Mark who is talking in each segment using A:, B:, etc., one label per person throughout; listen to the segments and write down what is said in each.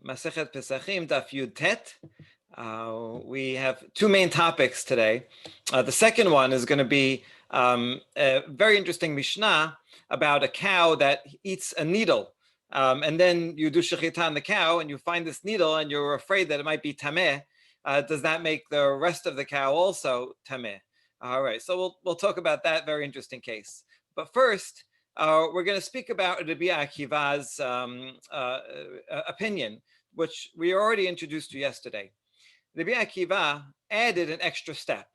A: Masechet Pesachim, Daf Yud Tet. We have two main topics today. The second one is going to be a very interesting Mishnah about a cow that eats a needle. And then you do shechita on the cow and you find this needle and you're afraid that it might be tameh. Does that make the rest of the cow also tameh? All right, so we'll talk about that very interesting case. But first, we're going to speak about Rabbi Akiva's opinion, which we already introduced you yesterday. Rabbi Akiva added an extra step.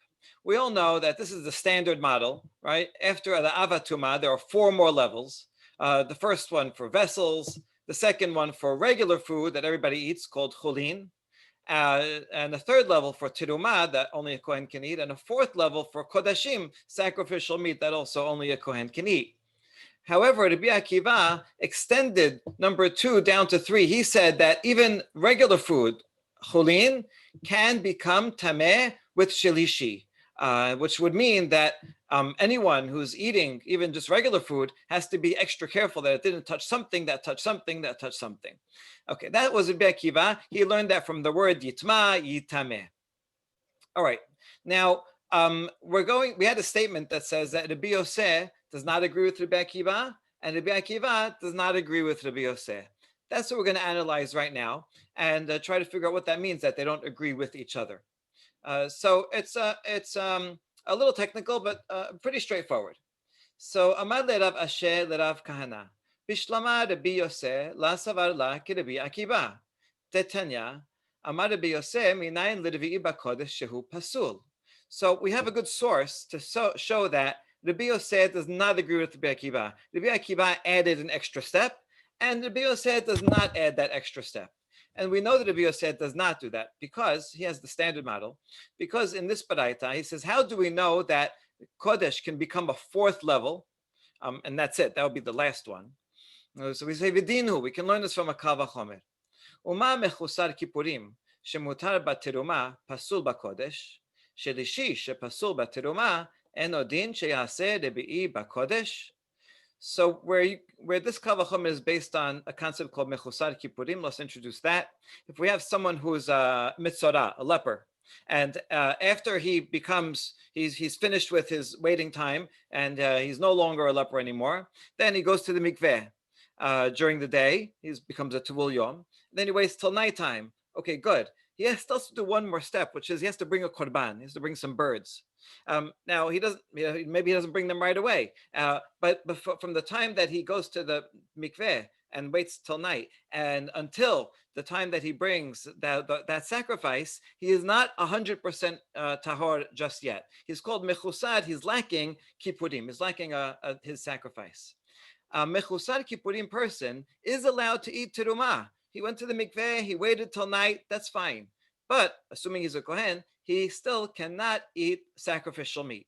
A: We all know that this is the standard model, right? After the avatuma, there are four more levels. The first one for vessels, the second one for regular food that everybody eats called hulin, and the third level for terumah that only a kohen can eat, and a fourth level for kodeshim, sacrificial meat that also only a kohen can eat. However, Rabbi Akiva extended number 2 down to 3. He said that even regular food, hulin, can become tameh with shelishi, which would mean that anyone who's eating even just regular food has to be extra careful that it didn't touch something that touched something that touched something. Okay, that was Rabbi Akiva. He learned that from the word yitma, yitameh. All right, now we had a statement that says that Rabbi Yose does not agree with Rabbi Akiva, and Rabbi Akiva does not agree with Rabbi Yose. That's what we're going to analyze right now and try to figure out what that means, that they don't agree with each other. So it's a little technical, but pretty straightforward. So Amad leRav Asher leRav Kahana Bishlama Rabbi Yose la savar la ki Rabbi Akiva Tetanya Amad Rabbi Yose minayin lerevii bakodesh shehu pasul. So we have a good source to show that Rabbi Yose does not agree with Rabbi Akiva. Rabbi Akiva added an extra step, and Rabbi Yose does not add that extra step. And we know that Rabbi Yose does not do that because he has the standard model. Because in this baraita, he says, how do we know that kodesh can become a fourth level? And that's it. That would be the last one. So we say, Vidinu, we can learn this from a kal vachomer. Uma mechusar kippurim, shemutar baterumah, pasul bakodesh, shelishi, shepasul baterumah, enodin sheyaseh revii bakodesh. So where this kal vachomer is based on a concept called mechusar kippurim, let's introduce that. If we have someone who's a mitzorah, a leper, and after he's finished with his waiting time, and he's no longer a leper anymore, then he goes to the mikveh during the day. He becomes a tevul yom. Then he waits till nighttime. Okay, good. He has to do one more step, which is he has to bring a korban. He has to bring some birds. Now he doesn't. Maybe he doesn't bring them right away. But from the time that he goes to the mikveh and waits till night, and until the time that he brings that sacrifice, he is not 100% tahor just yet. He's called mechusad. He's lacking kippurim. He's lacking his sacrifice. A mechusad kippurim person is allowed to eat terumah. He went to the mikveh, he waited till night, that's fine. But assuming he's a kohen, he still cannot eat sacrificial meat.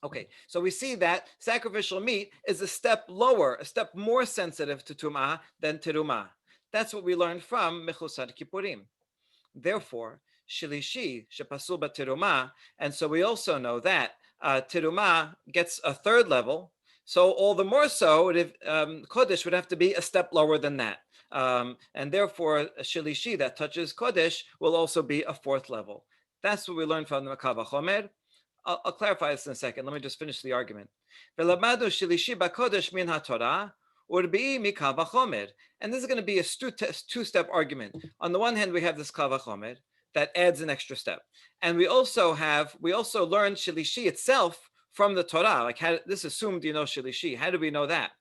A: Okay, so we see that sacrificial meat is a step lower, a step more sensitive to tumah than terumah. That's what we learned from mechusad kippurim. Therefore, shelishi shepasul b'terumah, and so we also know that terumah gets a third level. So all the more so, kodesh would have to be a step lower than that. And therefore, a shelishi that touches kodesh will also be a fourth level. That's what we learned from the kal vachomer. I'll clarify this in a second. Let me just finish the argument. Ve'lamadu shelishi bakodesh min haTorah urbii mi kal vachomer. And this is going to be a two-step argument. On the one hand, we have this kal vachomer that adds an extra step, and we also learned shelishi itself from the Torah. Like this assumed shelishi. How do we know that?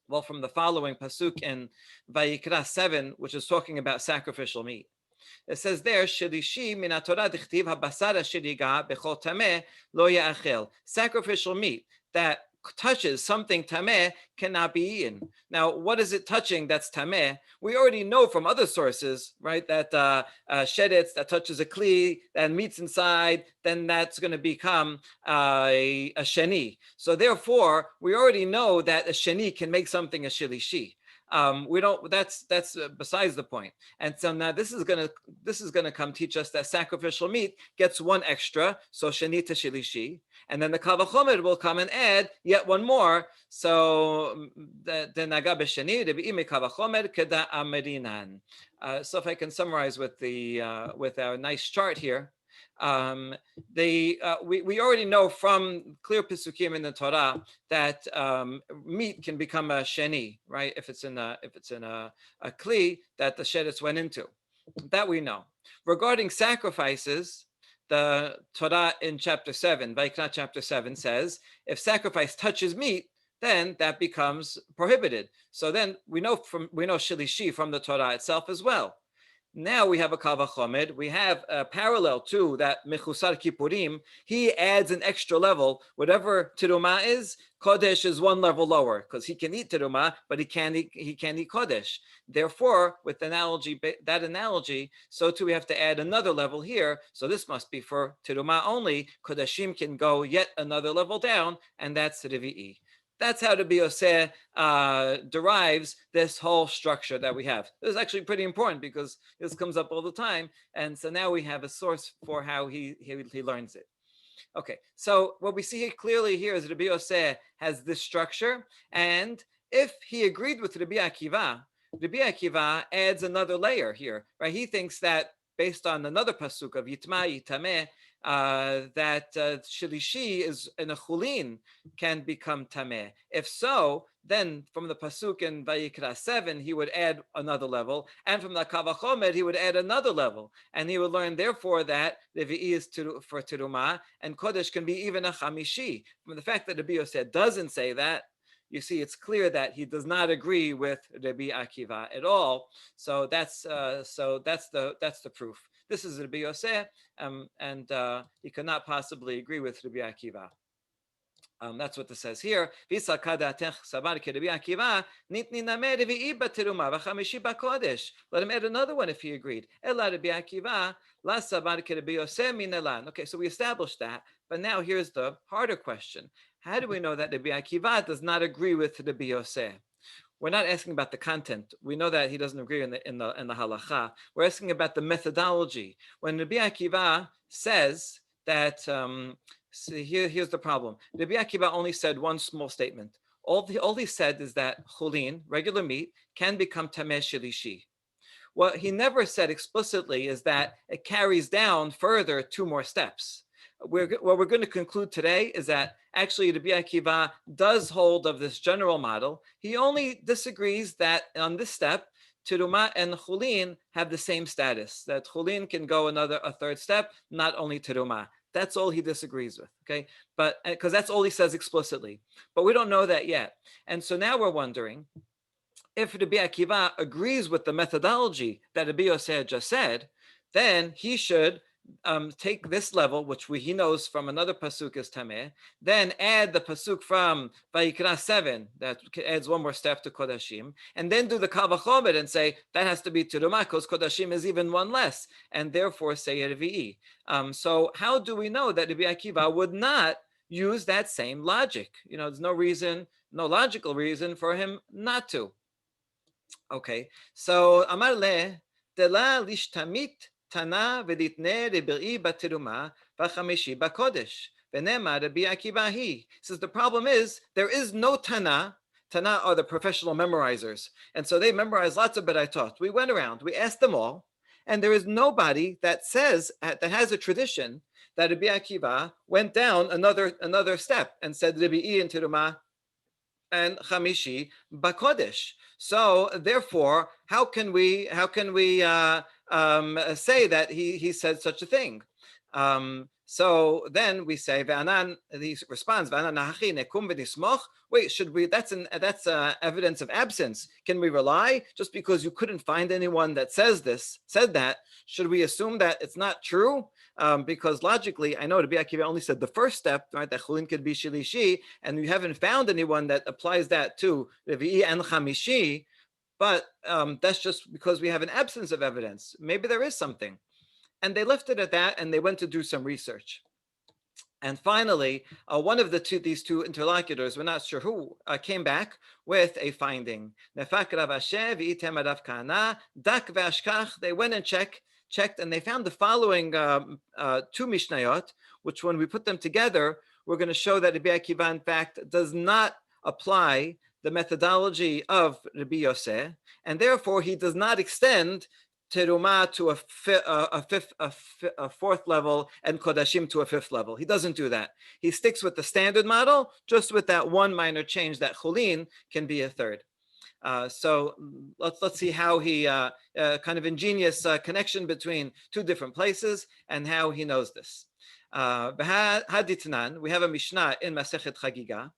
A: Well, from the following pasuk in Vayikra 7, which is talking about sacrificial meat. It says there, shelishi min haTorah dichtiv habasar asher yiga bechol tameh lo ya'achel. Sacrificial meat that touches something tameh cannot be eaten. Now, what is it touching that's tameh? We already know from other sources, right, that shedetz that touches a kli and meat's inside, then that's going to become a sheni. So therefore, we already know that a sheni can make something a shelishi. We don't. That's besides the point. And so now this is gonna come teach us that sacrificial meat gets one extra, so sheni to shelishi, and then the kavachomer will come and add yet one more. So the naga b'sheni revii mekavachomer keda amerinan. So if I can summarize with with our nice chart here. We already know from clear pisukim in the Torah that meat can become a sheni, right? If it's in a kli that the shedis went into, that we know. Regarding sacrifices, the Torah in chapter 7, Vayikra chapter 7 says, if sacrifice touches meat, then that becomes prohibited. So then we know shelishi from the Torah itself as well. Now we have a kal vachomer. We have a parallel to that mechusar kippurim. He adds an extra level. Whatever terumah is, kodesh is one level lower because he can eat terumah, but he can't eat kodesh. Therefore, with that analogy, so too we have to add another level here. So this must be for terumah only. Kodeshim can go yet another level down, and that's revii. That's how the Yose derives this whole structure that we have. This is actually pretty important because this comes up all the time. And so now we have a source for how he learns it. Okay, so what we see here clearly here is Rabbi Yose has this structure. And if he agreed with Rabbi Akiva adds another layer here, right? He thinks that based on another pasuk of Yitma Yitameh, that shelishi is in a hulin can become tameh. If so, then from the pasuk in Vayikra 7, he would add another level, and from the kavachomer he would add another level, and he would learn therefore that revii is for terumah, and kodesh can be even a hamishi. From the fact that the Yose doesn't say that, you see, it's clear that he does not agree with Rabbi Akiva at all. So that's the proof. This is Rabbi Yose, and he cannot possibly agree with Rabbi Akiva. That's what this says here. Let him add another one if he agreed. Okay, so we established that, but now here's the harder question. How do we know that Rabbi Akiva does not agree with Rabbi Yose? We're not asking about the content. We know that he doesn't agree in the halacha. We're asking about the methodology. When Rabbi Akiva says that, here's the problem. Rabbi Akiva only said one small statement. All he said is that hulin, regular meat, can become tameh shelishi. What he never said explicitly is that it carries down further two more steps. What we're going to conclude today is that actually Rabbi Akiva does hold of this general model. He only disagrees that on this step, terumah and hulin have the same status, that hulin can go a third step, not only terumah. That's all he disagrees with, okay? But because that's all he says explicitly. But we don't know that yet. And so now we're wondering, if Rabbi Akiva agrees with the methodology that Rabbi Yose just said, then he should take this level, which he knows from another pasuk is tameh, then add the pasuk from Vayikra 7 that adds one more step to kodashim, and then do the kal vachomer and say that has to be terumah because kodashim is even one less, and therefore say revii. So how do we know that Rabbi Akiva would not use that same logic? There's no logical reason for him not to. Okay, so Amar le dela lishtamit tana v'ditne revii baterumah v'hamishi bakodesh v'nema Rabbi Akiva he says the problem is there is no tana. Tana are the professional memorizers, and so they memorize lots of beraitot. We went around, we asked them all, and there is nobody that says that has a tradition that Rabbi Akiva went down another step and said revii and terumah and hamishi bakodesh. So therefore, how can we say that he said such a thing? So then we say, he responds, wait, should we? That's evidence of absence. Can we rely just because you couldn't find anyone that said that? Should we assume that it's not true? Because logically, I know Rabbi Akiva only said the first step, right? That hulin could be shelishi, and you haven't found anyone that applies that to revii and hamishi. But that's just because we have an absence of evidence. Maybe there is something. And they left it at that, and they went to do some research. And finally, one of these two interlocutors, we're not sure who, came back with a finding. They went and checked, and they found the following two mishnayot, which when we put them together, we're going to show that Rabbi Akiva, in fact, does not apply the methodology of Rabbi Yose, and therefore he does not extend terumah to a fourth level and kodashim to a fifth level. He doesn't do that. He sticks with the standard model, just with that one minor change that hulin can be a third. So let's see how he kind of ingenious connection between two different places and how he knows this. We have a Mishnah in Masechet Chagiga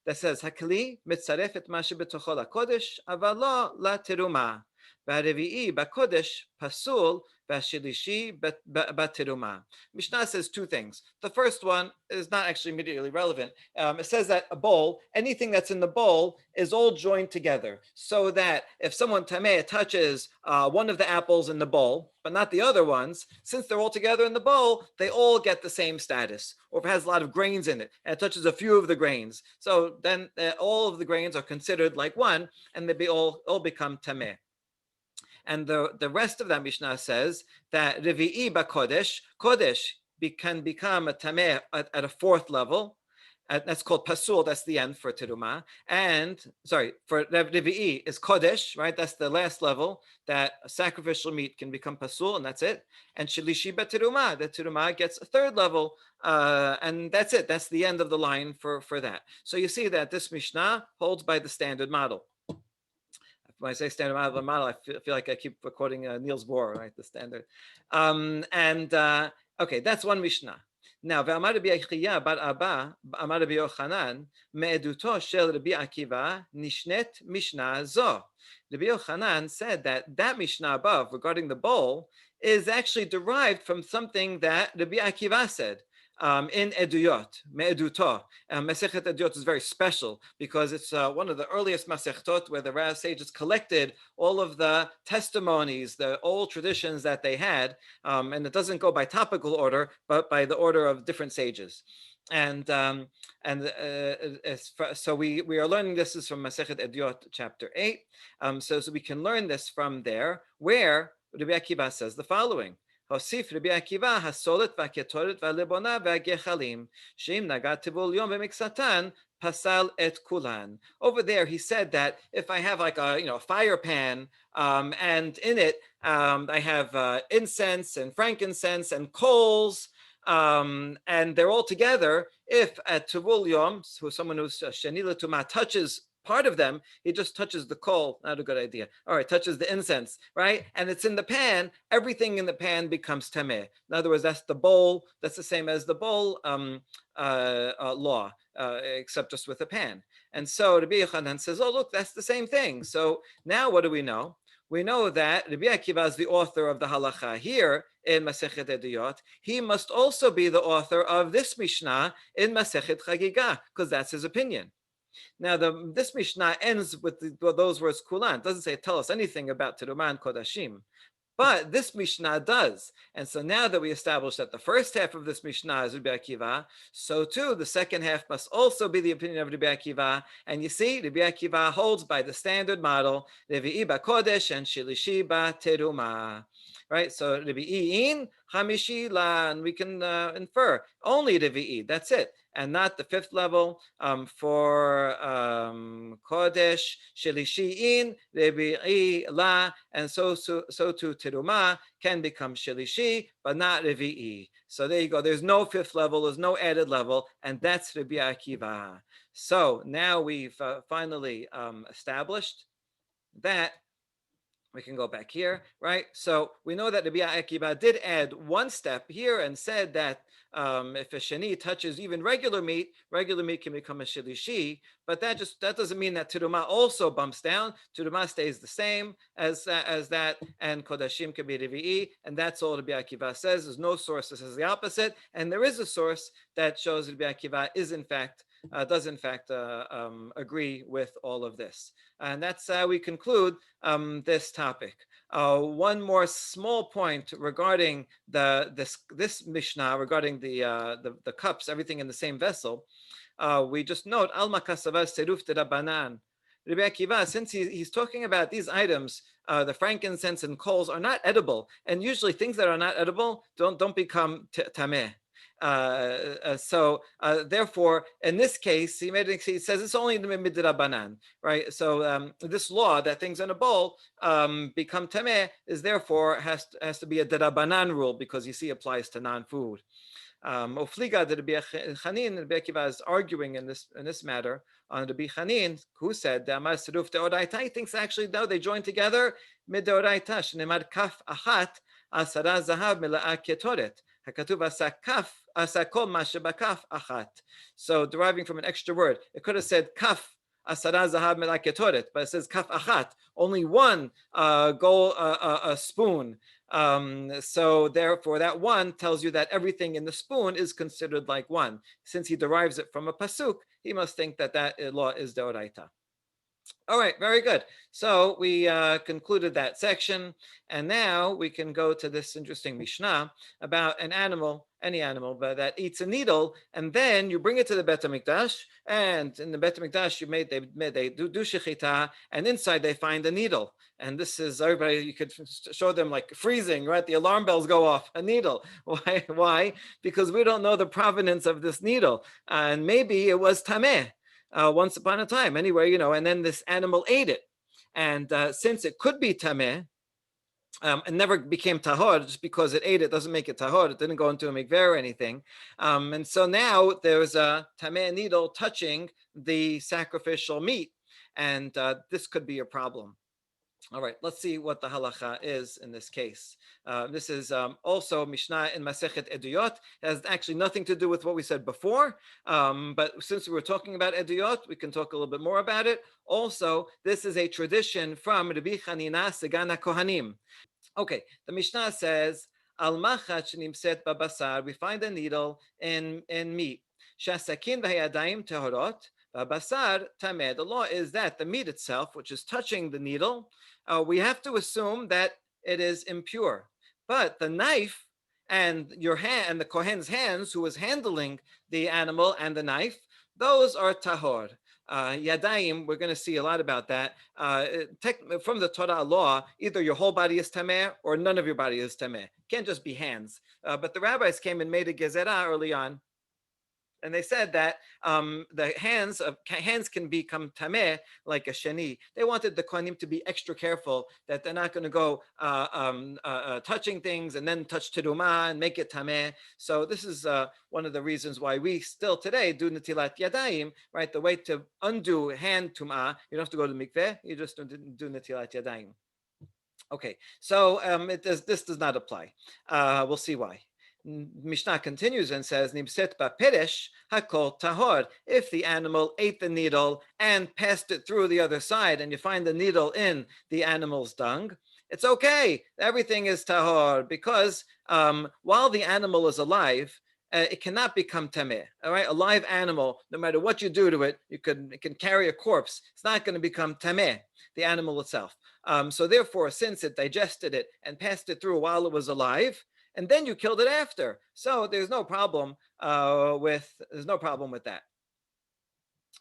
A: that says Hakli mitzaref et ma shebetocho lakodesh aval lo la terumah. Revii kodesh pasul shelishi terumah. Mishnah says two things. The first one is not actually immediately relevant. It says that a bowl, anything that's in the bowl, is all joined together, so that if someone tameh touches one of the apples in the bowl, but not the other ones, since they're all together in the bowl, they all get the same status. Or if it has a lot of grains in it, and it touches a few of the grains, so then all of the grains are considered like one, and they all become tameh. And the rest of that Mishnah says that revii kodesh can become a tameh at a fourth level. That's called pasul. That's the end for terumah. And for revii is kodesh, right? That's the last level that sacrificial meat can become pasul, and that's it. And shelishi terumah, the terumah gets a third level, and that's it. That's the end of the line for that. So you see that this Mishnah holds by the standard model. When I say standard model, I feel like I keep quoting Niels Bohr, right? The standard. Okay, that's one Mishnah. Now, ואמר רבי יחיה בר אבא, אמר רבי יוחנן, מעדותו של רבי עקיבא נשנית משנה זו. Rabbi Yochanan said that Mishnah above regarding the bowl is actually derived from something that Rabbi Akiva said. In Eduyot, Me'eduto. Masechet Eduyot is very special because it's one of the earliest Masechtot where the Rav sages collected all of the testimonies, the old traditions that they had, and it doesn't go by topical order, but by the order of different sages. So we are learning this is from Masechet Eduyot, chapter 8. So we can learn this from there, where Rabbi Akiva says the following. הוסיף רבי עקיבא הסולת והקטורת והלבונה והגחלים, שאם נגע טבול יום במקצתן, pasal et kulan. Over there, he said that if I have like a fire pan, and in it I have incense and frankincense and coals, and they're all together. If at tevul yom, someone who's sheni l'tumah touches part of them, he just touches the coal. Not a good idea. All right, touches the incense, right? And it's in the pan. Everything in the pan becomes tameh. In other words, that's the bowl. That's the same as the bowl law, except just with a pan. And so Rabbi Yochanan says, oh, look, that's the same thing. So now what do we know? We know that Rabbi Akiva is the author of the halacha here in Masechet Eduyot. He must also be the author of this Mishnah in Masechet Chagiga, because that's his opinion. Now, this Mishnah ends with those words kulan. It doesn't say tell us anything about terumah and kodashim, but this Mishnah does. And so now that we established that the first half of this Mishnah is Rabbi Akiva, so too the second half must also be the opinion of Rabbi Akiva. And you see, Rabbi Akiva holds by the standard model, revii kodesh and shelishi terumah. Right, so revii hamishi la, and we can infer only revii. That's it, and not the fifth level for kodesh shelishi revii la, and so too terumah can become shelishi, but not revii. So there you go. There's no fifth level. There's no added level, and that's Rabbi Akiva. So now we've finally established that. We can go back here, right? So we know that Rabbi Akiva did add one step here and said that if a sheni touches even regular meat can become a shelishi. But that doesn't mean that terumah also bumps down. Terumah stays the same as that, and kodashim can be revii, and that's all Rabbi Akiva says. There's no source that says the opposite, and there is a source that shows Rabbi Akiva does in fact agree with all of this. And that's how we conclude this topic. One more small point regarding this Mishnah regarding the cups, everything in the same vessel. We just note Alma Kasava Seruf Banan. Rabbi Akiva, since he's talking about these items, the frankincense and coals are not edible, and usually things that are not edible don't become tameh. Therefore, in this case, he says it's only the midrabanan, right? So this law that things in a bowl become tameh is therefore has to be a derabanan rule because you see applies to non-food. Ofliga the Rabbi Chanin, Rabbi Akiva is arguing in this matter on Rabbi Chanin, who said the Amar Seruf Deoraita. He thinks actually no, they join together mid Deoraita. Shneimad kaf achat asara zahav mila'a ketoret. Hakatuv asa kaf asa kol ma shebakaf achat. So deriving from an extra word, it could have said kaf asara zahav mila'a ketoret, but it says kaf achat, only one gold spoon. So therefore, that one tells you that everything in the spoon is considered like one. Since he derives it from a pasuk, he must think that law is deoraita. All right, very good. So we concluded that section, and now we can go to this interesting Mishnah about an animal, any animal, but that eats a needle, and then you bring it to the Bet HaMikdash, and in the Bet HaMikdash they do shechita, and inside they find a needle. And this is everybody. You could show them like freezing, right? The alarm bells go off. A needle. Why? Why? Because we don't know the provenance of this needle, and maybe it was tameh. Once upon a time, anyway, and then this animal ate it. And since it could be tameh, it never became tahor, just because it ate it doesn't make it tahor. It didn't go into a mikveh or anything. And so now there's a tameh needle touching the sacrificial meat. And this could be a problem. All right, let's see what the halacha is in this case. This is also Mishnah in Masechet Eduyot. It has actually nothing to do with what we said before, but since we were talking about Eduyot, we can talk a little bit more about it. Also, this is a tradition from Rabbi Chanina Segana Kohanim. Okay, the Mishnah says, Al machat shenimset babasar, we find a needle in meat. Shasakin v'hayadayim tehorot, babasar tameh. The law is that the meat itself, which is touching the needle, we have to assume that it is impure. But the knife and your hand and the kohen's hands, who was handling the animal and the knife, those are tahor. Yadayim, we're going to see a lot about that. From the Torah law, either your whole body is tameh or none of your body is tameh. It can't just be hands. But the rabbis came and made a gezerah early on, and they said that the hands can become tameh like a sheni. They wanted the kohanim to be extra careful that they're not going to go touching things and then touch terumah and make it tameh. So this is one of the reasons why we still today do netilat yadayim, right? The way to undo hand tumah, you don't have to go to the mikveh, you just do netilat yadayim. Okay, so this does not apply. We'll see why. Mishnah continues and says, "Nimset ba'peresh hakol tahor." If the animal ate the needle and passed it through the other side, and you find the needle in the animal's dung, it's okay. Everything is tahor because while the animal is alive, it cannot become tameh. All right, a live animal, no matter what you do to it, it can carry a corpse. It's not going to become tameh, the animal itself. So therefore, since it digested it and passed it through while it was alive, and then you killed it after, so there's no problem with that.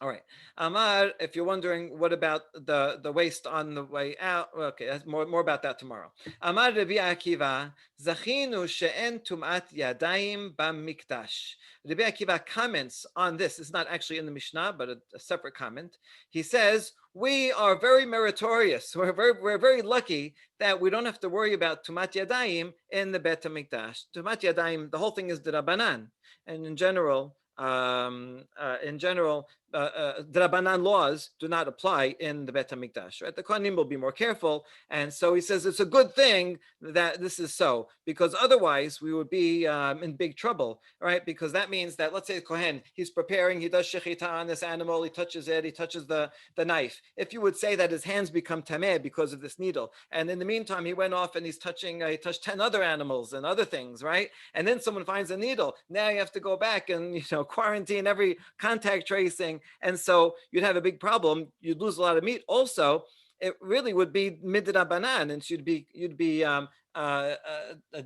A: All right, Amar. If you're wondering what about the waste on the way out, okay, that's more about that tomorrow. Amar Rabbi Akiva, Zachinu she'en tumat yadayim b'mikdash. Rabbi Akiva comments on this. It's not actually in the Mishnah, but a separate comment. He says, we are very meritorious. We're very lucky that we don't have to worry about tumat yadayim in the Bet HaMikdash. Tumat yadayim, the whole thing is drabanan, and in general, drabanan laws do not apply in the Bet HaMikdash. Right? The Kohanim will be more careful, and so he says it's a good thing that this is so, because otherwise we would be in big trouble, right? Because that means that, let's say the Kohen, he's preparing, he does shechita on this animal, he touches it, he touches the knife. If you would say that his hands become tameh because of this needle, and in the meantime he went off and he touched 10 other animals and other things, right? And then someone finds a needle. Now you have to go back and quarantine every contact tracing, and so you'd have a big problem. You'd lose a lot of meat. Also, it really would be midrabanan, and you'd be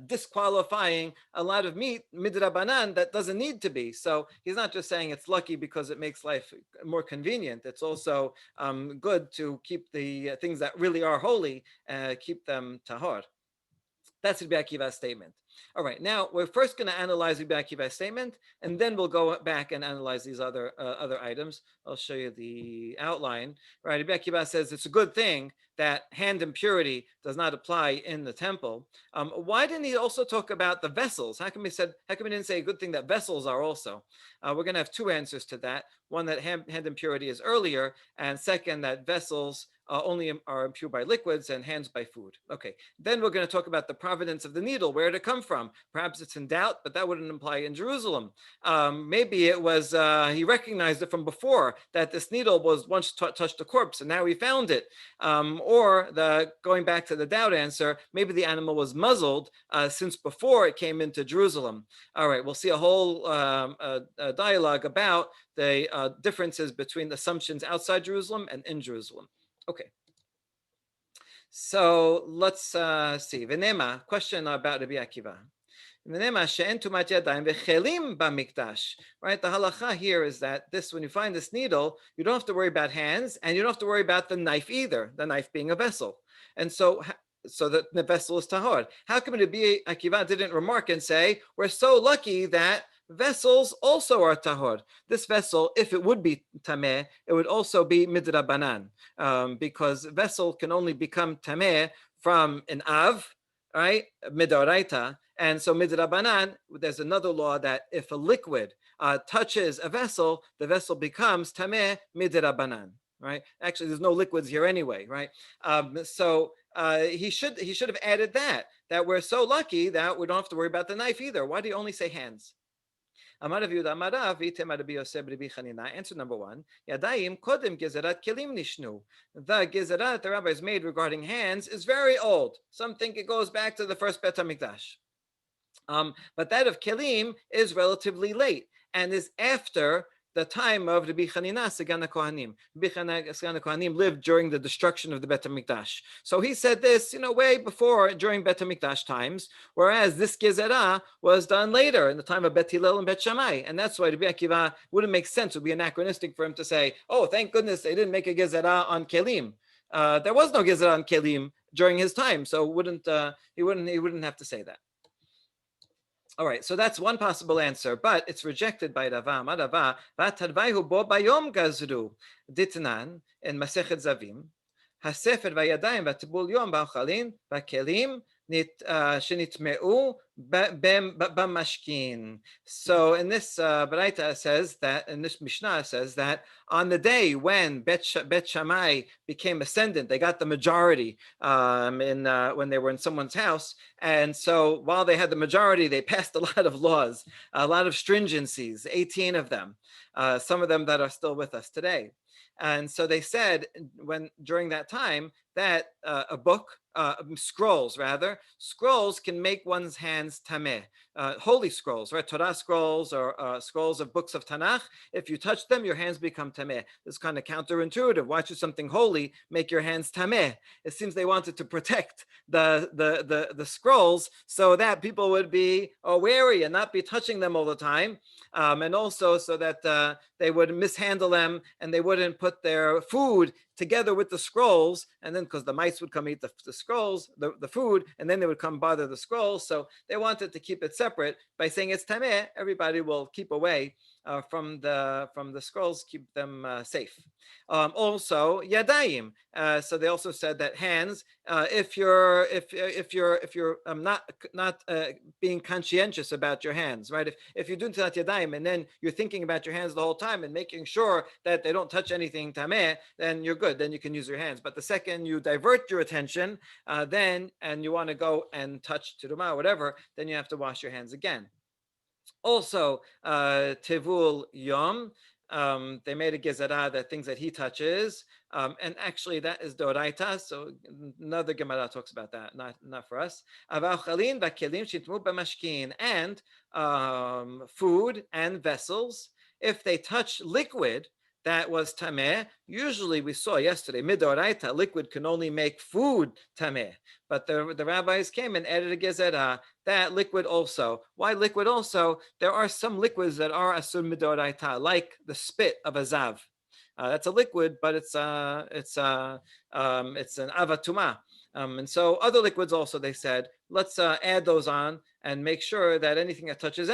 A: disqualifying a lot of meat midrabanan that doesn't need to be. So he's not just saying it's lucky because it makes life more convenient. It's also good to keep the things that really are holy, keep them tahor. That's Rabbi Akiva's statement. All right, now we're first going to analyze Rabbi Akiva's statement, and then we'll go back and analyze these other items. I'll show you the outline. Right, Rabbi Akiva says it's a good thing that hand impurity does not apply in the temple. Why didn't he also talk about the vessels? How come he didn't say a good thing that vessels are also? We're going to have two answers to that. One, that hand impurity is earlier, and second, that vessels only are impure by liquids and hands by food. Okay, then we're going to talk about the provenance of the needle. Where did it come from? Perhaps it's in doubt, but that wouldn't imply in Jerusalem. Maybe it was, he recognized it from before, that this needle was once touched a corpse and now he found it. Or going back to the doubt answer, maybe the animal was muzzled since before it came into Jerusalem. All right, we'll see a whole dialogue about the differences between assumptions outside Jerusalem and in Jerusalem. Okay. So let's see. Venema, question about Rabbi Akiva. Venema she'en tumat yadayim vechelim bamikdash. Right? The halacha here is that when you find this needle, you don't have to worry about hands, and you don't have to worry about the knife either. The knife being a vessel, and so that the vessel is tahor. How come Rabbi Akiva didn't remark and say, "We're so lucky that vessels also are tahor"? This vessel, if it would be tameh, it would also be midrabanan, because vessel can only become tameh from an av, right, midoraita, and so midrabanan. There's another law that if a liquid touches a vessel, the vessel becomes tameh midrabanan. Right? Actually, there's no liquids here anyway, right? So he should have added that we're so lucky that we don't have to worry about the knife either. Why do you only say hands? Answer number one. Yadayim kodem gezerat kelim nishnu. The gezerat the rabbis made regarding hands is very old. Some think it goes back to the first Bet HaMikdash. But that of kelim is relatively late and is after the time of Rabbi Chanina Sagan HaKohanim. Rabbi Chanina Sagan HaKohanim lived during the destruction of the Bet HaMikdash. So he said this, way before, during Bet HaMikdash times, whereas this gezerah was done later, in the time of Bet Hillel and Bet Shammai. And that's why Rabbi Akiva wouldn't make sense. It would be anachronistic for him to say, oh, thank goodness they didn't make a gezerah on kelim. There was no gezerah on kelim during his time, so he wouldn't have to say that. All right, so that's one possible answer, but it's rejected by Rava. Rava, v'tadvayhu bo bayom gazru, ditnan in Masechet Zavim, hasefer v'yadayim v'tibul yom ba'ochalin v'kelim shenitmeu b'mashkin. So in this Baraita says that, in this Mishnah says that on the day when Bet Shammai became ascendant, they got the majority when they were in someone's house, and so while they had the majority, they passed a lot of laws, a lot of stringencies, 18 of them, some of them that are still with us today. And so they said during that time that a book, scrolls can make one's hands tameh. Holy scrolls, right? Torah scrolls or scrolls of books of Tanakh. If you touch them, your hands become tameh. It's kind of counterintuitive. Why should something holy make your hands tameh? It seems they wanted to protect the scrolls so that people would be wary and not be touching them all the time, and also so that they would mishandle them and they wouldn't put their food together with the scrolls, and then because the mice would come eat the scrolls, the food, and then they would come bother the scrolls. So they wanted to keep it separate by saying it's tameh. Everybody will keep away from the scrolls, keep them safe. Also yadayim. So they also said that hands, if you're not being conscientious about your hands, right? If you're doing tilat yadayim and then you're thinking about your hands the whole time and making sure that they don't touch anything tameh, then you're good. Then you can use your hands. But the second you divert your attention, and you want to go and touch terumah or whatever, then you have to wash your hands again. Also, tevul yom. They made a gezerah that things that he touches, and actually that is doraita. So another Gemara talks about that, not for us. And food and vessels, if they touch liquid, that was tameh. Usually we saw yesterday, midoraita, liquid can only make food tameh. But the rabbis came and added a gezerah, that liquid also. Why liquid also? There are some liquids that are asur midoraita, like the spit of a zav. That's a liquid, but it's an avatuma. And so other liquids also, they said, let's add those on and make sure that anything that touches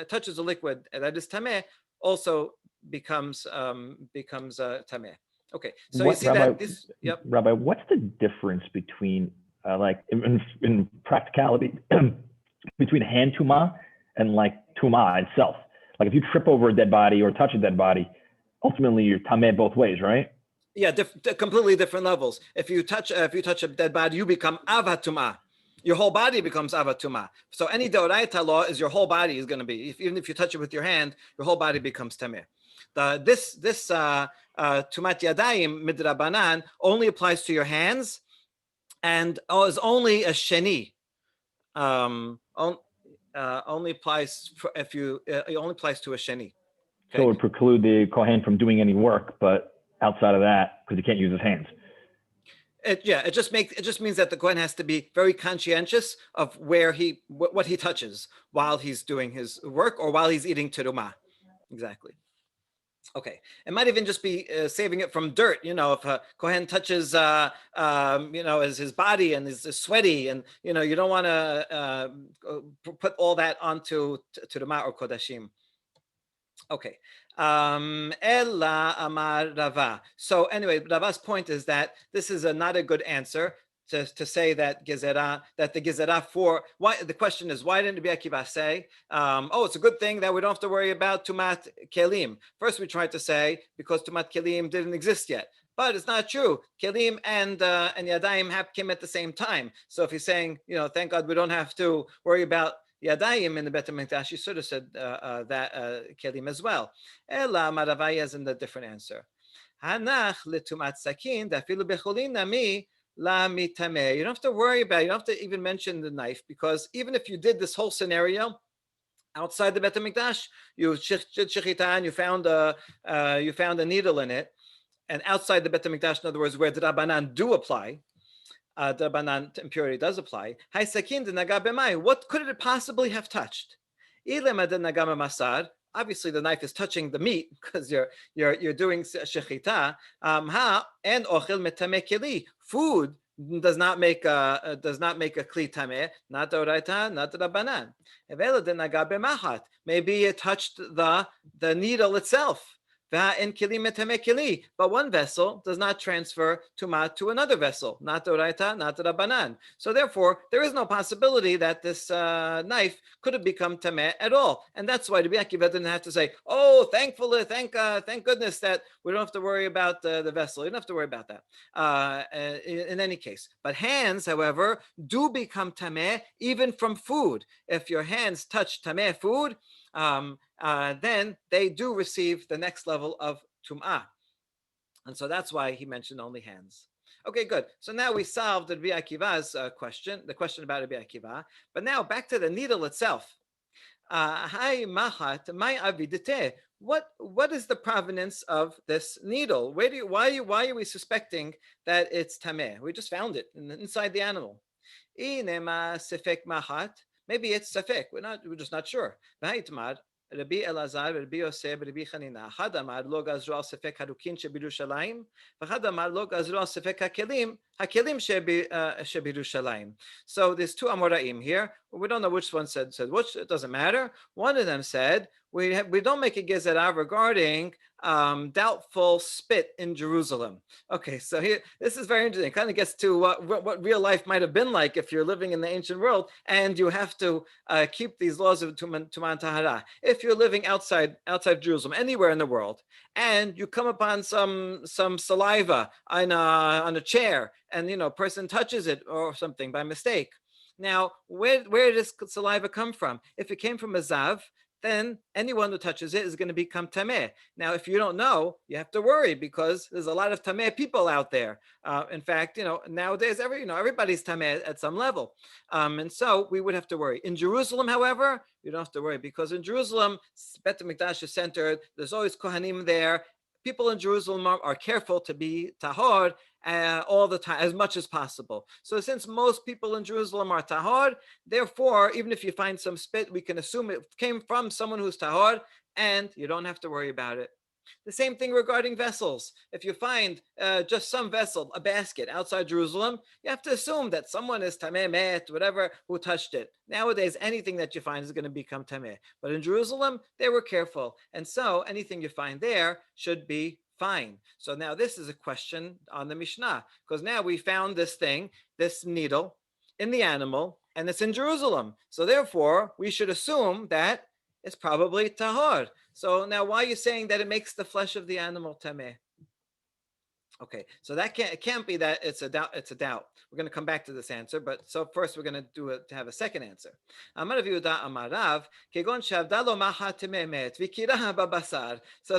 A: touches a liquid that is tameh also becomes tameh. Okay, so you see
B: Rabbi,
A: that this. Yep.
B: Rabbi, what's the difference between like in practicality between hand tuma and like tuma itself? Like if you trip over a dead body or touch a dead body, ultimately you're tameh both ways, right?
A: Yeah, completely different levels. If you touch a dead body, you become avatuma. Your whole body becomes avatuma. So any deoraita law is your whole body is going to be. Even if you touch it with your hand, your whole body becomes tameh. This tumat yadayim midrabanan only applies to your hands, and is only a sheni. Only applies if you. It only applies to a sheni.
B: Okay? So it would preclude the kohen from doing any work, but outside of that, because he can't use his hands.
A: It just means that the kohen has to be very conscientious of what he touches while he's doing his work or while he's eating terumah. Exactly. Okay, it might even just be saving it from dirt. If a kohen touches, his body and is sweaty, and you don't want to put all that onto terumah or kodeshim. Okay. Ella amar Rava. So anyway, Rava's point is that this is not a good answer to say that the gezerah for why. The question is, why didn't Rabbi Akiva say, it's a good thing that we don't have to worry about tumat kelim? First, we tried to say because tumat kelim didn't exist yet. But it's not true. Kelim and yadayim came at the same time. So if he's saying, thank God we don't have to worry about Yadayim in the Bet HaMikdash, you sort of said that kelim as well. Ela Maravai has in the different answer. Hanach letumat sakin dafilu becholin nami la mitameh. You don't have to worry about it. You don't have to even mention the knife, because even if you did this whole scenario outside the Bet HaMikdash, you shechita and you found a needle in it, and outside the Bet HaMikdash, in other words, where the Rabbanan do apply, the Rabbanan impurity does apply. What could it possibly have touched? Obviously, the knife is touching the meat because you're doing shechita. And ochel metameh keli. Food does not make a kli tameh, not d'oraita, not Rabbanan. Maybe it touched the needle itself. But one vessel does not transfer tumat to another vessel, not d'oraita, not Rabbanan. So therefore, there is no possibility that this knife could have become tameh at all, and that's why Rabbi Akiva didn't have to say, "Oh, thank goodness that we don't have to worry about the vessel. You don't have to worry about that." In any case, but hands, however, do become tameh even from food. If your hands touch tameh food, then they do receive the next level of tum'ah. And so that's why he mentioned only hands. Okay, good. So now we solved Rabbi Akiva's question, the question about Rabbi Akiva. But now back to the needle itself. Hi mahat, my avidite. What is the provenance of this needle? Why are we suspecting that it's tameh? We just found it inside the animal. Inema sefek mahat. Maybe it's safek. We're just not sure. רבי אלעזר ורבי יוסי ורבי חנינא, אחד אמר לא גזרו על ספק הרוקין שבירושלים, ואחד אמר לא גזרו על ספק הכלים שבירושלים. So there's two Amoraim here. We don't know which one said which. It doesn't matter. One of them said we don't make a gezerah regarding doubtful spit in Jerusalem. Okay, so here this is very interesting. It kind of gets to what real life might have been like if you're living in the ancient world and you have to keep these laws of tuman tahara. If you're living outside Jerusalem, anywhere in the world, and you come upon some saliva on a chair, and a person touches it or something by mistake. Now, where does saliva come from? If it came from a zav, then anyone who touches it is going to become tameh. Now, if you don't know, you have to worry because there's a lot of tameh people out there. In fact, nowadays everybody's tameh at some level, and so we would have to worry. In Jerusalem, however, you don't have to worry because in Jerusalem, Bet HaMikdash is centered. There's always kohanim there. People in Jerusalem are careful to be tahor all the time, as much as possible. So since most people in Jerusalem are tahor, therefore, even if you find some spit, we can assume it came from someone who's tahor, and you don't have to worry about it. The same thing regarding vessels. If you find just some vessel, a basket outside Jerusalem, you have to assume that someone is tameh met, whatever, who touched it. Nowadays, anything that you find is going to become tameh. But in Jerusalem, they were careful. And so anything you find there should be fine. So now this is a question on the Mishnah, because now we found this thing, this needle, in the animal, and it's in Jerusalem. So therefore, we should assume that it's probably tahor. So now, why are you saying that it makes the flesh of the animal tameh? Okay, so it can't be that it's a doubt. It's a doubt. We're going to come back to this answer, but so first we're going to have a second answer. So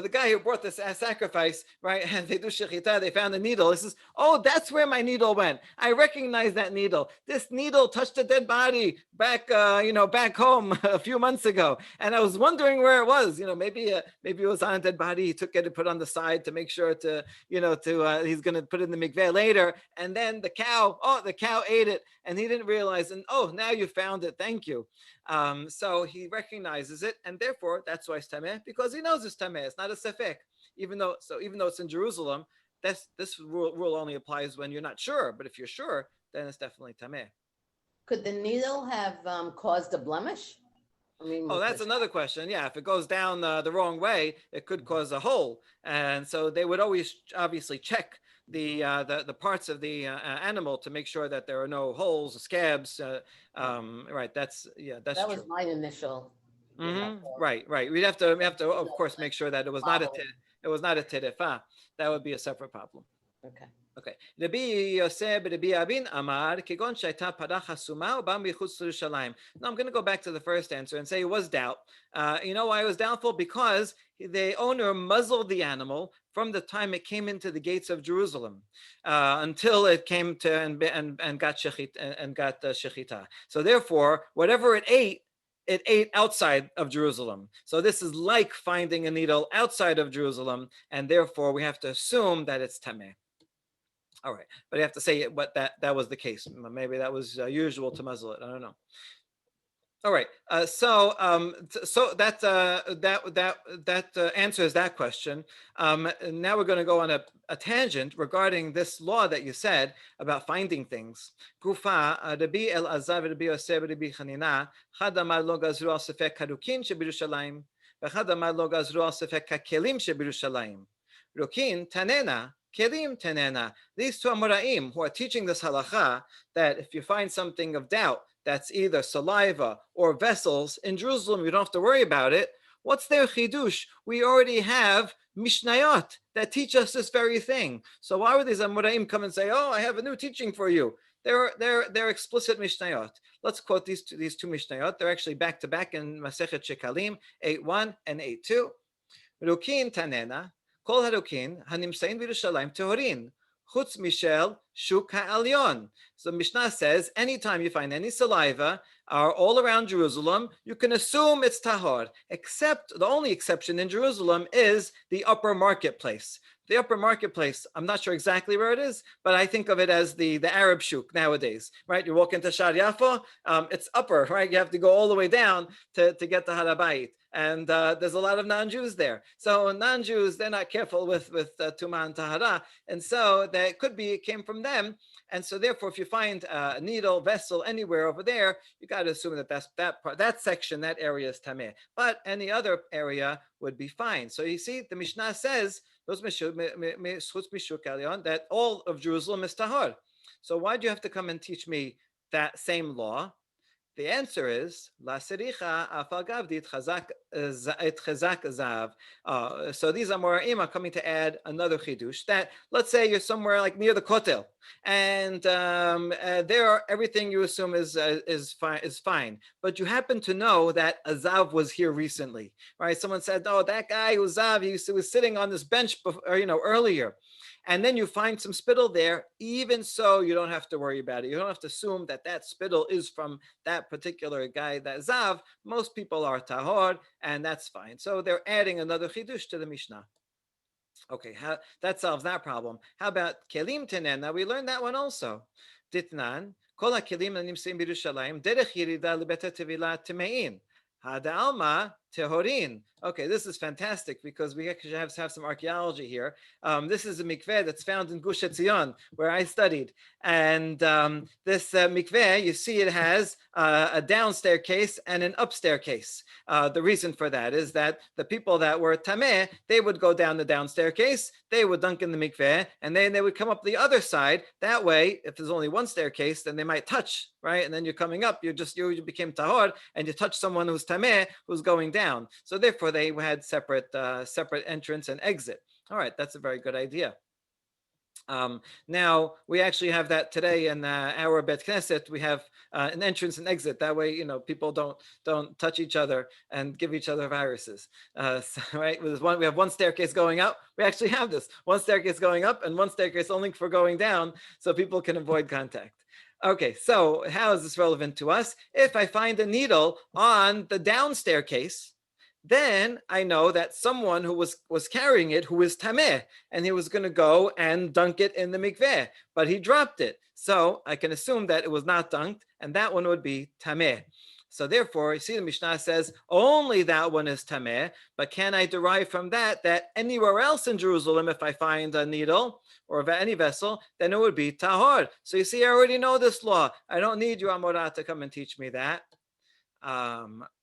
A: the guy who brought this sacrifice, right? And they do shechita. They found a needle. He says, "Oh, that's where my needle went. I recognize that needle. This needle touched a dead body back, back home a few months ago, and I was wondering where it was. Maybe it was on a dead body. He took it and put it on the side to make sure to he's going to put it in the mikveh later, and then the cow ate it, and he didn't realize, and now you found it, thank you." So he recognizes it, and therefore that's why it's tameh, because he knows it's tameh. It's not a sefek, even though it's in Jerusalem. This rule only applies when you're not sure, but if you're sure, then it's definitely tameh.
C: Could the needle have caused a blemish?
A: That's another question. Yeah, if it goes down the wrong way, it could cause a hole, and so they would always obviously check the parts of the animal to make sure that there are no holes, scabs. Right. That's
C: that
A: true.
C: was my initial.
A: Right. We have to of course make sure that it was not a terefa. That would be a separate problem.
C: Okay.
A: Okay. Revii Yose b'Revii Abin Amar Kegon Shaita Parach Hasuma Ubam B'Chutz Yerushalayim. Now I'm going to go back to the first answer and say it was doubt. You know why it was doubtful? Because the owner muzzled the animal from the time it came into the gates of Jerusalem until it came to and got shechita. So therefore, whatever it ate outside of Jerusalem. So this is like finding a needle outside of Jerusalem, and therefore we have to assume that it's tameh. All right, but you have to say what that was the case. Maybe that was usual to muzzle it. I don't know. All right, so that answers that question. Now we're going to go on a tangent regarding this law that you said about finding things. Gufa Rabbi Elazar Rabbi Yose Rabbi Chanina Chad amar lo gazru al sefek harukin shebirushalayim v'chad amar lo gazru al sefek hakelim shebirushalayim. Rukin tanena. Kelim tenena. These two Amoraim who are teaching this halacha that if you find something of doubt that's either saliva or vessels in Jerusalem, you don't have to worry about it. What's their chidush? We already have mishnayot that teach us this very thing. So why would these Amoraim come and say, "Oh, I have a new teaching for you"? They're explicit mishnayot. Let's quote these two mishnayot. They're actually back to back in Masechet Shekalim 8:1 and 8:2. Rukin tanena. Kol harukin hanimsein v'Yerushalayim tehorin chutz mishel shuk ha'alyon. So Mishnah says, anytime you find any saliva all around Jerusalem, you can assume it's tahor. Except the only exception in Jerusalem is the upper marketplace. The upper marketplace, I'm not sure exactly where it is, but I think of it as the Arab shuk nowadays, right? You walk into Shar Yafo, it's upper, right? You have to go all the way down to get to Harabayit. And there's a lot of non-Jews there. So non-Jews, they're not careful with Tumah and Tahara. And so that it came from them. And so therefore, if you find a needle, vessel, anywhere over there, you got to assume that section, that area is Tameh. But any other area would be fine. So you see, the Mishnah says, that all of Jerusalem is Tahor. So why do you have to come and teach me that same law? The answer is, La Sericha Afal Gavdit Chazak chazak zav. So these Amoraim are coming to add another chidush. That let's say you're somewhere like near the kotel, and there everything you assume is fine, but you happen to know that a zav was here recently, right? Someone said, "Oh, that guy who's zav, he was sitting on this bench, earlier." And then you find some spittle there. Even so, you don't have to worry about it. You don't have to assume that that spittle is from that particular guy, that zav. Most people are tahor, and that's fine. So they're adding another chidush to the Mishnah. Okay, that solves that problem. How about kelim tenen? Now we learned that one also. Ditnan kol hakelim הנמצאים בירושלים דרך ירידה לבית הטבילה טמאים. Hadalma tehorin. Okay, this is fantastic because we actually have some archaeology here. This is a mikveh that's found in Gush Etzion, where I studied. And this mikveh, you see it has a down staircase and an up staircase. The reason for that is that the people that were tameh, they would go down the down staircase, they would dunk in the mikveh, and then they would come up the other side. That way, if there's only one staircase, then they might touch, right? And then you're coming up, you became tahor, and you touch someone who's tameh, who's going down. So therefore, they had separate entrance and exit. All right, that's a very good idea. Now we actually have that today in our Bet Knesset. We have an entrance and exit. That way, people don't touch each other and give each other viruses. Right? We have one staircase going up. We actually have this one staircase going up and one staircase only for going down, so people can avoid contact. Okay, so how is this relevant to us? If I find a needle on the down staircase, then I know that someone who was carrying it, who is tameh, and he was going to go and dunk it in the mikveh, but he dropped it. So I can assume that it was not dunked, and that one would be tameh. So therefore, you see the Mishnah says only that one is tameh, but can I derive from that anywhere else in Jerusalem, if I find a needle or any vessel, then it would be tahor. So you see, I already know this law. I don't need you, Amorah, to come and teach me that.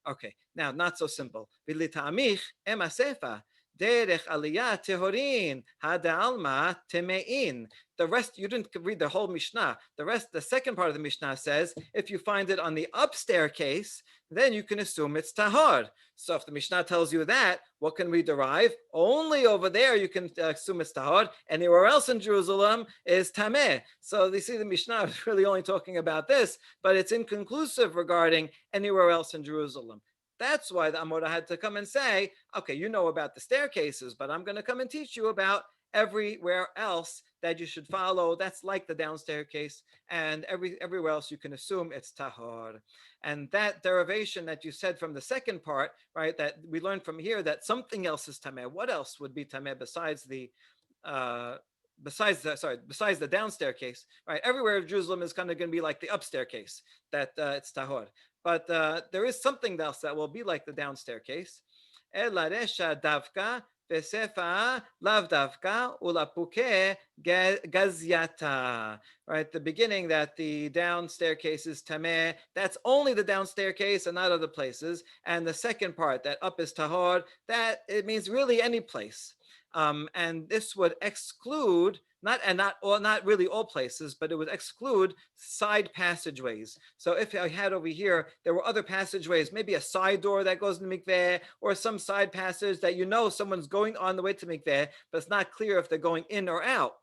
A: Okay, now not so simple. V'litamich emasefa derech aliyah tehorin hadalma temein. The rest, you didn't read the whole Mishnah. The second part of the Mishnah says, if you find it on the up staircase, then you can assume it's tahor. So if the Mishnah tells you that, what can we derive? Only over there you can assume it's tahor. Anywhere else in Jerusalem is tameh. So you see the Mishnah is really only talking about this, but it's inconclusive regarding anywhere else in Jerusalem. That's why the Amorah had to come and say, okay, you know about the staircases, but I'm going to come and teach you about everywhere else that you should follow. That's like the down staircase, and everywhere else you can assume it's tahor. And that derivation that you said from the second part, right, that we learned from here that something else is tameh. What else would be tameh besides the down staircase, right? Everywhere in Jerusalem is kind of going to be like the up staircase, that it's tahor. But there is something else that will be like the down staircase. Elaresha davka v'sefa lav davka ulapuke gazyata. Right, the beginning that the down staircase is tameh, that's only the down staircase and not other places. And the second part, that up is tahor, that it means really any place. And this would exclude not really all places, but it would exclude side passageways. So if I had over here, there were other passageways, maybe a side door that goes to mikveh, or some side passage that someone's going on the way to mikveh, but it's not clear if they're going in or out.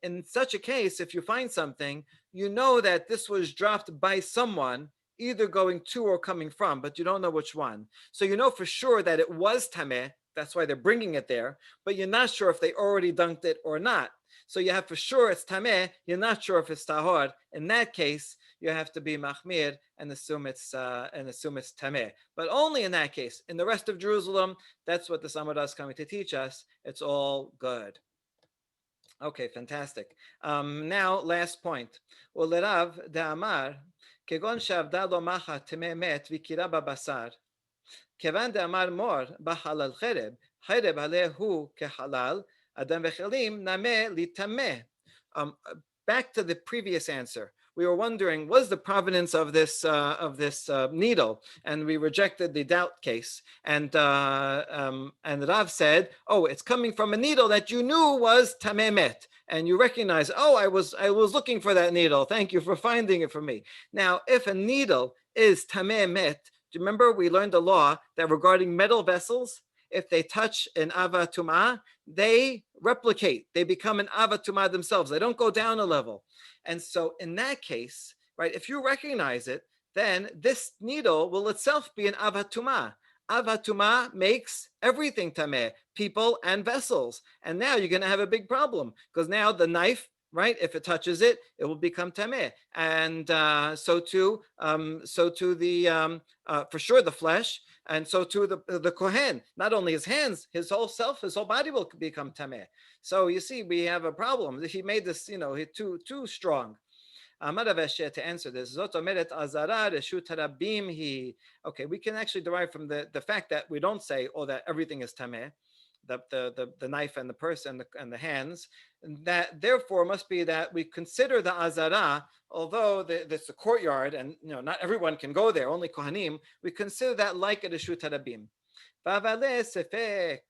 A: In such a case, if you find something, you know that this was dropped by someone, either going to or coming from, but you don't know which one. So you know for sure that it was tameh. That's why they're bringing it there, but you're not sure if they already dunked it or not. So you have for sure it's tameh, you're not sure if it's tahor. In that case, you have to be machmir and assume it's tameh. But only in that case. In the rest of Jerusalem, that's what the Amorah is coming to teach us. It's all good. Okay, fantastic. Now, last point. Ulerav da'amar kegon shavda lo macha tameh met vikira babasar. כיוון דאמר מור בחלל חרב, חרב עליה הוא כחלל, אדם וכלים נמה לטמא. Back to the previous answer. We were wondering, was the provenance of this needle? And we rejected the doubt case. And Rav said, oh, it's coming from a needle that you knew was tameh met. And you recognize, oh, I was looking for that needle. Thank you for finding it for me. Now, if a needle is tameh met, Do you remember we learned the law that regarding metal vessels, if they touch an ava tumah, they replicate. They become an ava tumah themselves. They don't go down a level. And so in that case, right, if you recognize it, then this needle will itself be an ava tumah. Ava tumah makes everything tameh, people and vessels. And now you're going to have a big problem because now the knife, right, if it touches it, it will become tameh. And so too the for sure the flesh, and so too the kohen. Not only his hands, his whole self, his whole body will become tameh. So you see, we have a problem. He made this, too strong. To answer this, okay, we can actually derive from the fact that we don't say, that everything is tameh, the knife and the purse and the hands, that therefore must be that we consider the azara, although it's the courtyard and not everyone can go there, only kohanim, we consider that like a reshut harabim. ספק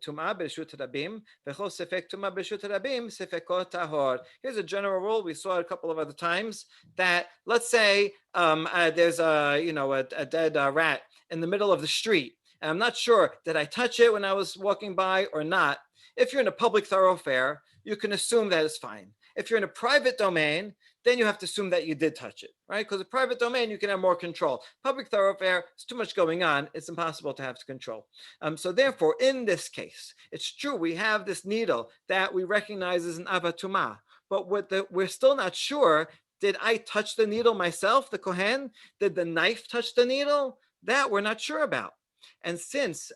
A: טומאה ברשות רבים, וכל ספק טומאה ברשות רבים, ספקו טהור. Here's a general rule we saw a couple of other times, that let's say there's a dead rat in the middle of the street, and I'm not sure, did I touch it when I was walking by or not? If you're in a public thoroughfare, you can assume that it's fine. If you're in a private domain, then you have to assume that you did touch it, right? Because a private domain, you can have more control. Public thoroughfare, it's too much going on. It's impossible to have control. So therefore, in this case, it's true, we have this needle that we recognize as an avatumah, but we're still not sure, did I touch the needle myself, the kohen? Did the knife touch the needle? That we're not sure about. And since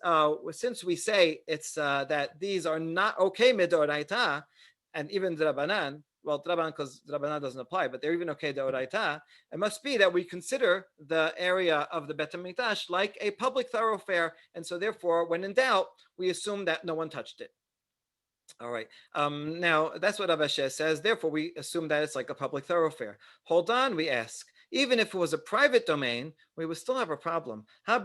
A: we say it's that these are not okay midoraita, and even drabanan, well, drabanan because drabanan doesn't apply, but they're even okay deoraita, it must be that we consider the area of the Bet HaMikdash like a public thoroughfare, and so therefore, when in doubt, we assume that no one touched it. All right. Now that's what Rav Ashi says. Therefore, we assume that it's like a public thoroughfare. Hold on, we ask. Even if it was a private domain, we would still have a problem. So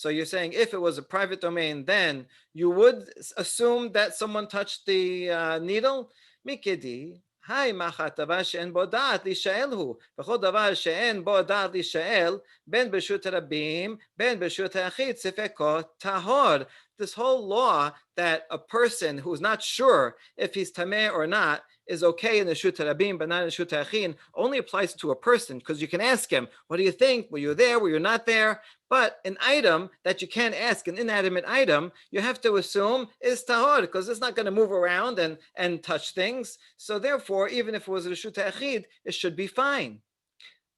A: you're saying if it was a private domain, then you would assume that someone touched the needle? Mikedi. היי מחת דבר שאין בו דעת להישאל הוא, וכל דבר שאין בו דעת להישאל, בין ברשות הרבים, בין ברשות היחיד, ספקו טהור. This whole law that a person who's not sure if he's tameh or not is okay in the Reshut Harabim, but not in the Reshut HaYachid, only applies to a person, because you can ask him, what do you think? Were you there? Were you not there? But an item that you can't ask, an inanimate item, you have to assume is tahor, because it's not going to move around and touch things. So therefore, even if it was a Reshut HaYachid, it should be fine.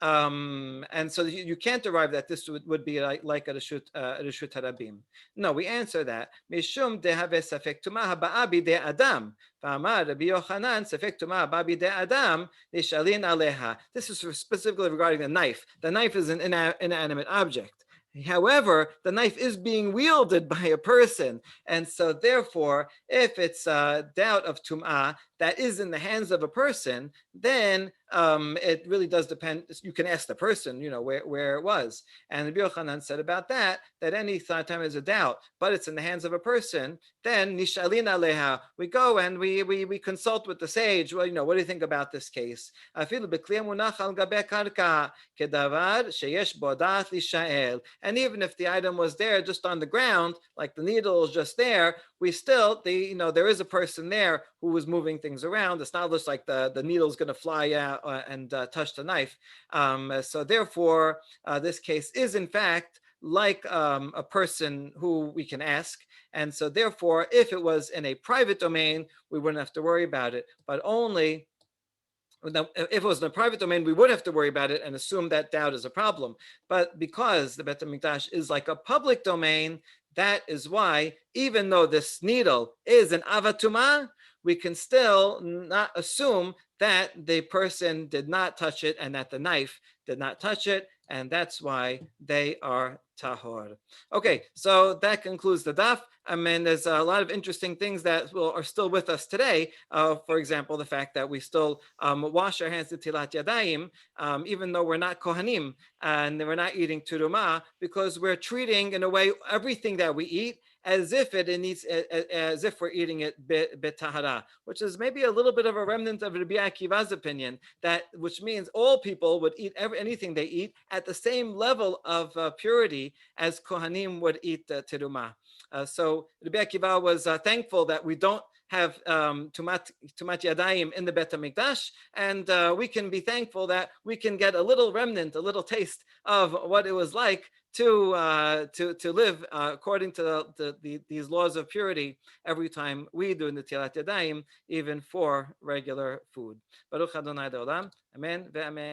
A: And so you can't derive that this would be like a Reshut Harabim. No, we answer that. Mishum dehave safek tumah haba'a bidei adam. V'amar Rabbi Yochanan safek tumah haba'a bidei adam nishalin aleha. This is specifically regarding the knife. The knife is an inanimate object. However, the knife is being wielded by a person. And so therefore, if it's a doubt of tum'ah that is in the hands of a person, then it really does depend. You can ask the person, where it was. And Rabbi Yochanan said about that any time there's a doubt, but it's in the hands of a person, then nishalin aleha, we go and we consult with the sage. Well, what do you think about this case? And even if the item was there just on the ground, like the needle is just there, we still, there is a person there who was moving things around. It's not just like the needle is going to fly out and touch the knife. So therefore, this case is in fact like a person who we can ask. And so therefore, if it was in a private domain, we wouldn't have to worry about it. But only if it was in a private domain, we would have to worry about it and assume that doubt is a problem. But because the Bet HaMikdash is like a public domain, that is why, even though this needle is an avatumah, we can still not assume that the person did not touch it and that the knife did not touch it, and that's why they are tahor. Okay, so that concludes the daf. There's a lot of interesting things that are still with us today. For example, the fact that we still wash our hands to tilat yadayim, even though we're not kohanim and we're not eating terumah, because we're treating in a way everything that we eat as if as if we're eating it betahara, which is maybe a little bit of a remnant of Rabbi Akiva's opinion, which means all people would eat anything they eat at the same level of purity as Kohanim would eat terumah. So Rabbi Akiva was thankful that we don't have tumat yadayim in the Bet HaMikdash, and we can be thankful that we can get a little remnant, a little taste of what it was like to live according to these laws of purity every time we do Netilat Yadayim, even for regular food. Baruch Adonai Olam. Amen ve'amen.